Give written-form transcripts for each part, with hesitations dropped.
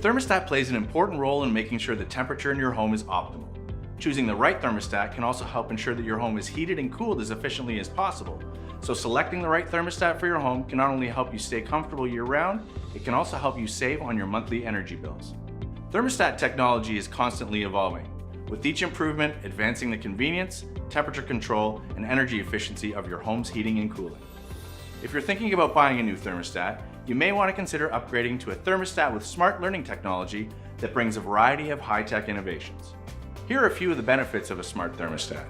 thermostat plays an important role in making sure the temperature in your home is optimal. Choosing the right thermostat can also help ensure that your home is heated and cooled as efficiently as possible. So selecting the right thermostat for your home can not only help you stay comfortable year-round, it can also help you save on your monthly energy bills. Thermostat technology is constantly evolving, with each improvement advancing the convenience, temperature control, and energy efficiency of your home's heating and cooling. If you're thinking about buying a new thermostat, you may want to consider upgrading to a thermostat with smart learning technology that brings a variety of high-tech innovations. Here are a few of the benefits of a smart thermostat.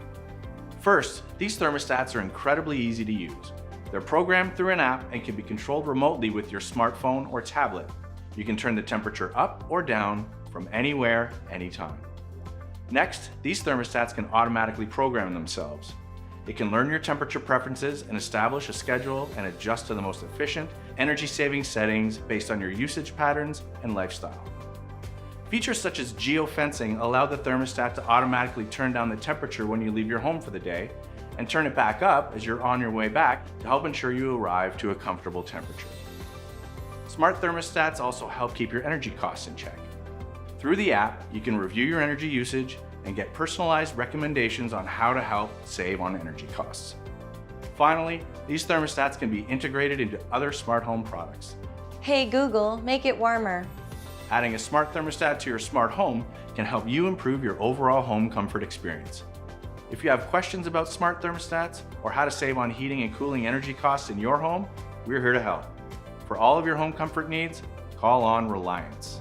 First, these thermostats are incredibly easy to use. They're programmed through an app and can be controlled remotely with your smartphone or tablet. You can turn the temperature up or down from anywhere, anytime. Next, these thermostats can automatically program themselves. It can learn your temperature preferences and establish a schedule and adjust to the most efficient, energy-saving settings based on your usage patterns and lifestyle. Features such as geofencing allow the thermostat to automatically turn down the temperature when you leave your home for the day and turn it back up as you're on your way back to help ensure you arrive to a comfortable temperature. Smart thermostats also help keep your energy costs in check. Through the app, you can review your energy usage and get personalized recommendations on how to help save on energy costs. Finally, these thermostats can be integrated into other smart home products. Hey Google, make it warmer. Adding a smart thermostat to your smart home can help you improve your overall home comfort experience. If you have questions about smart thermostats or how to save on heating and cooling energy costs in your home, we're here to help. For all of your home comfort needs, call on Reliance.